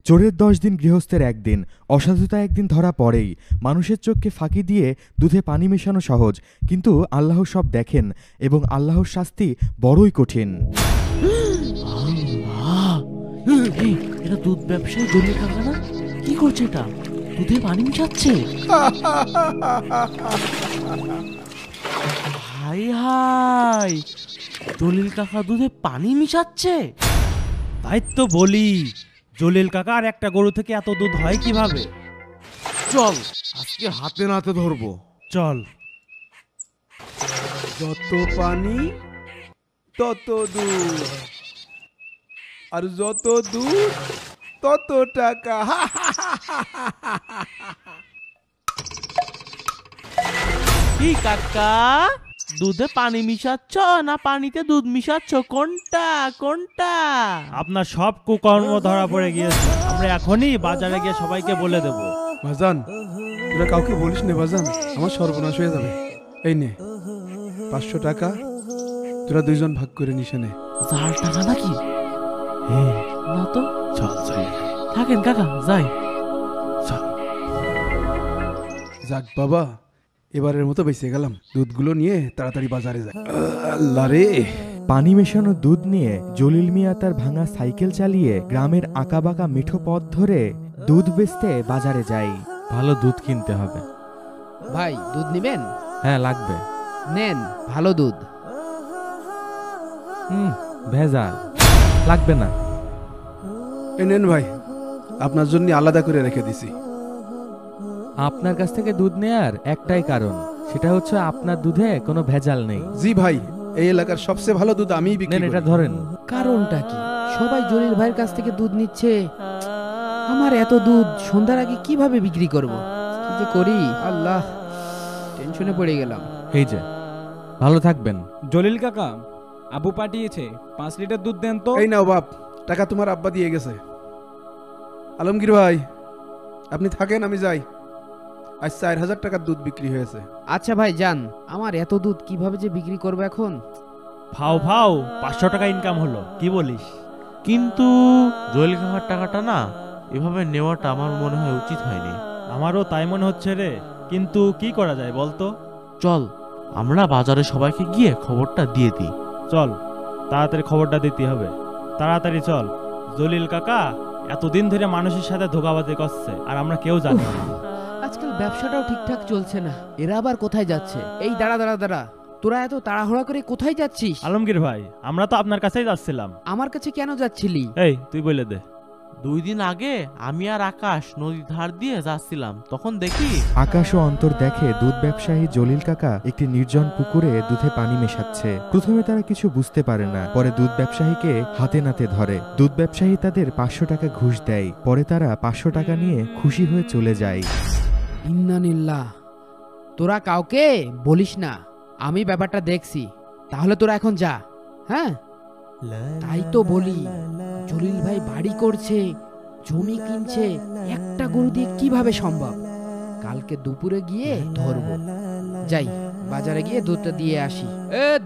চোরের 10 দিন গৃহস্থের একদিন। অসাধুতা একদিন ধরা পড়েই। মানুষের চোখকে ফাঁকি দিয়ে দুধে পানি মেশানো সহজ, কিন্তু আল্লাহ সব দেখেন এবং আল্লাহর শাস্তি বড়ই কঠিন। এটা দুধ ব্যবসায়ী জলিল কাকা না? কি করছে এটা? দুধে পানি মিশাচ্ছে। হাই হাই, জলিল কাকা দুধে পানি মিশাচ্ছে। তাই তো বলি, জলিল কাকা আর একটা গরু থেকে এত দুধ হয় কিভাবে? চল আজকে হাতে নাতে ধরবো। চল। যত পানি তত দুধ, আর যত দুধ তত টাকা। কি কাকা, দুধে পানি মিশাচ্ছ না পানিতে দুধ মিশাচ্ছ? কোনটা কোনটা? আপনার সব কুকর্ম ধরা পড়ে গিয়েছে। আমরা এখনই বাজারে গিয়ে সবাইকে বলে দেব। বাজান, তোরা কাউকে বলিস নে বাজান, আমার সর্বনাশ হয়ে যাবে। এই নে 500 টাকা, তোরা 2 জন ভাগ করে নিস নে। জাল টাকা নাকি? না তো। চল যাই। থাকেন কাকা, যাই। যাক বাবা, এবারের মতো বেঁচে গেলাম। দুধগুলো নিয়ে তাড়াতাড়ি বাজারে যাই। আল্লাহ রে! পানি মেশানো দুধ নিয়ে জলিল মিয়া তার ভাঙা সাইকেল চালিয়ে গ্রামের আঁকাবাঁকা মিঠো পথ ধরে দুধ বেচতে বাজারে যায়। ভালো দুধ কিনতে হবে। ভাই, দুধ নেবেন? হ্যাঁ, লাগবে। নেন, ভালো দুধ। ভেজাল লাগবে না। এই নেন ভাই, আপনার জন্য আলাদা করে রেখে দিছি। আপনার কাছ থেকে দুধ নেয়ার একটাই কারণ, সেটা হচ্ছে আপনার দুধে কোনো ভেজাল নেই। জি ভাই, এই এলাকার সবচেয়ে ভালো দুধ আমিই বিক্রি নেন, করি। এটা ধরেন। কারণটা কি? সবাই জলিল ভাইয়ের কাছ থেকে দুধ নিচ্ছে, আমার এত দুধ সন্ধ্যার আগে কিভাবে বিক্রি করব? কি যে করি আল্লাহ, টেনশনে পড়ে গেলাম। এই যে, ভালো থাকবেন। জলিল কাকা, আবু পাঠিয়েছে 5 লিটার দুধ দেন তো। এই নাও বাপ, টাকা তোমার আব্বা দিয়ে গেছে। আলমগীর ভাই, আপনি থাকেন, আমি যাই। আজ 4000 টাকার দুধ বিক্রি হয়েছে। আচ্ছা ভাই যান, আমার এত দুধ কিভাবে যে বিক্রি করবো এখন? ফাও ফাও 500 টাকা ইনকাম হলো, কি বলিস? কিন্তু জলিল কাকার টাকাটা না এভাবে নেওয়াটা আমার মনে হয় উচিত হয়নি। আমারও তাই মনে হচ্ছে রে, কিন্তু কি করা যায় বলতো? চল আমরা বাজারে সবাইকে গিয়ে খবরটা দিয়ে দিই। চল, তাড়াতাড়ি খবরটা দিতে হবে। তাড়াতাড়ি চল। জলিল কাকা এতদিন ধরে মানুষের সাথে ধোঁকাবাজি করছে, আর আমরা কেউ জানি না। আজকাল ব্যবসাটাও ঠিকঠাক চলছে না। এরা আবার কোথায় যাচ্ছে? এই দাঁড়া দাঁড়া দাঁড়া, তোরা এত তাড়াহুড়া করে কোথায় যাচ্ছিস? আলমগীর ভাই, আমরা তো আপনার কাছেই যাচ্ছিলাম। আমার কাছে কেন যাচ্ছিলি? এই তুই বলে দে। 2 দিন আগে আমি আর আকাশ নদীর ধার দিয়ে যাচ্ছিলাম, তখন দেখি আকাশ ও অন্তর দেখে দুধ ব্যবসায়ী জলিল কাকা একটি নির্জন পুকুরে দুধে পানি মেশাচ্ছে। প্রথমে তারা কিছু বুঝতে পারে না, পরে দুধ ব্যবসায়ীকে হাতে নাতে ধরে। দুধ ব্যবসায়ী তাদের 500 টাকা ঘুষ দেয়। পরে তারা 500 টাকা নিয়ে খুশি হয়ে চলে যায়। ইন্নানিল্লাহ, তোরা কাউকে বলিস না, আমি ব্যাপারটা দেখছি। তাহলে তোরা এখন যা। হ্যাঁ, তাই তো বলি, জলিল ভাই বাড়ি করছে, জমি কিনছে, একটা গরু দিয়ে কিভাবে সম্ভব? কালকে দুপুরে গিয়ে ধরবো। যাই, বাজারে গিয়ে দুধটা দিয়ে আসি।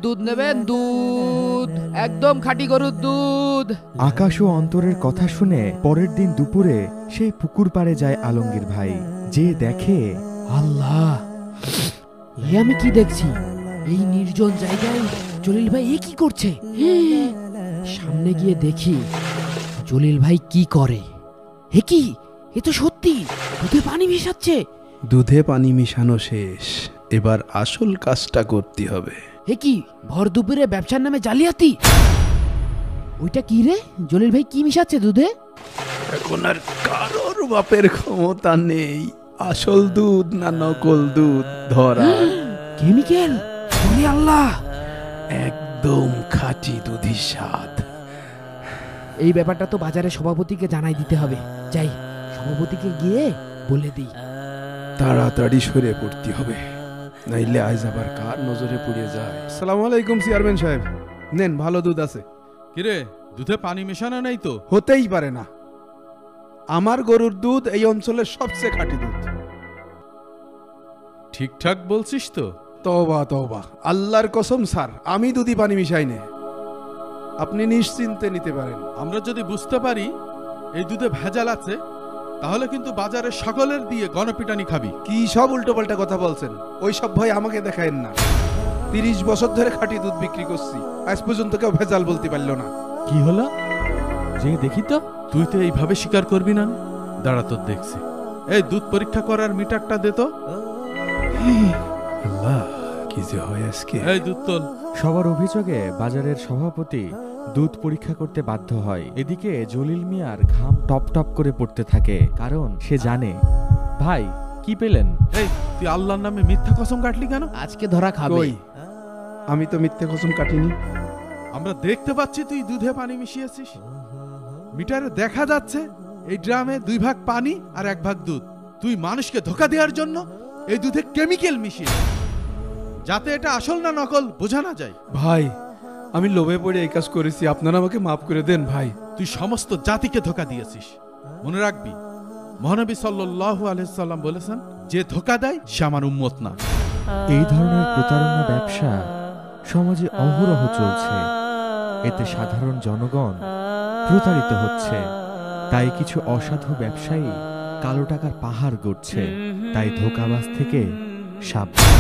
দুধ নেবেন? দুধ, একদম খাঁটি গরুর দুধ। আকাশ ও অন্তরের কথা শুনে পরের দিন দুপুরে সেই পুকুর পাড়ে যায় আলমগীর ভাই। যে দেখে, আল্লাহ, এ আমি কি দেখছি? এই নির্জন জায়গায় জলিল ভাই এ কি করছে? সামনে গিয়ে দেখি জলিল ভাই কি করে। হে কি, এ তো সত্যি দুধে পানি মিশাচ্ছে। দুধে পানি মিশানো শেষ, এবার আসল কাজটা করতে হবে। হে কি, ভর দুপুরে ব্যবসার নামে জালিয়াতি? ওইটা কি রে? জলিল ভাই কি মিশাচ্ছে দুধে? এখন আর কারোর বাপের ক্ষমতা নেই আসল দুধ না নকল দুধ ধরা। কেমিক্যাল? ওরে আল্লাহ, একদম খাঁটি দুধের স্বাদ। এই ব্যাপারটা তো বাজারে সভাপতিকে জানাই দিতে হবে। যাই, সভাপতিকে গিয়ে বলে দিই। তাড়াতাড়ি সরে পড়তে হবে, নাইলে আজ আবার কার নজরে পড়ে যায়। আসসালামু আলাইকুম চেয়ারম্যান সাহেব, নেন ভালো দুধ আছে। কিরে, দুধে পানি মেশানো নেই তো? হতেই পারে না, আমার গরুর দুধ এই অঞ্চলের সবচেয়ে খাঁটি দুধ। ঠিকঠাক বলছিস তো? তওবা তওবা, আল্লাহর কসম স্যার, আমি দুধি পানি মিশাই না, আপনি নিশ্চিন্তে নিতে পারেন। আমরা যদি বুঝতে পারি এই দুধে ভেজাল আছে, তাহলে কিন্তু বাজারের সকলের দিয়ে গণপিটানি খাবি। কি সব উল্টোপাল্টা কথা বলছেন? ওই সব ভয় আমাকে দেখায়েন না। 30 বছর ধরে খাঁটি দুধ বিক্রি করছি, আজ পর্যন্ত কেউ ভেজাল বলতে পারলো না। কি হলো? যে দেখি তো। তুই তো এইভাবে স্বীকার করবি না। দাঁড়া, তোর দেখছি। এই দুধ পরীক্ষা করার মিটারটা দে তো। আল্লাহ, কি যে হয় আজকে। এই দুধ তোল। সবার অভিযোগে বাজারের সভাপতি দুধ পরীক্ষা করতে বাধ্য হয়। এদিকে জলিল মিয়ার ঘাম টপ টপ করে পড়তে থাকে, কারণ সে জানে। ভাই কি পেলেন? এই তুই আল্লাহর নামে মিথ্যা কসম কাটলি কেন? আজকে ধরা খাবে। কই, আমি তো মিথ্যে কসম কাটিনি। আমরা দেখতে পাচ্ছি তুই দুধে পানি মিশিয়েছিস। মিটারে দেখা যাচ্ছে এই ড্রামে 2 ভাগ পানি আর 1 ভাগ দুধ। তুই মানুষকে ধোঁকা দেওয়ার জন্য এই দুধে কেমিক্যাল মিশিয়ে, যাতে এটা আসল না নকল বোঝা না যায়। ভাই, আমি লোভে পড়ে এই কাজ করেছি, আপনারা আমাকে মাফ করে দেন ভাই। তুই সমস্ত জাতিকে ধোঁকা দিয়েছিস। মনে রাখবি, মহানবী সাল্লাল্লাহু আলাইহি সাল্লাম বলেছেন, যে ধোঁকা দেয় সে আমার উম্মত না। এই ধরনের প্রতারণা ব্যবসা সমাজে অহরহ চলছে। এতে সাধারণ জনগণ প্রতারিত হচ্ছে। তাই কিছু অসাধু ব্যবসায়ী কালো টাকার পাহাড় গড়ছে। তাই ধোঁকাবাজ থেকে সাবধান।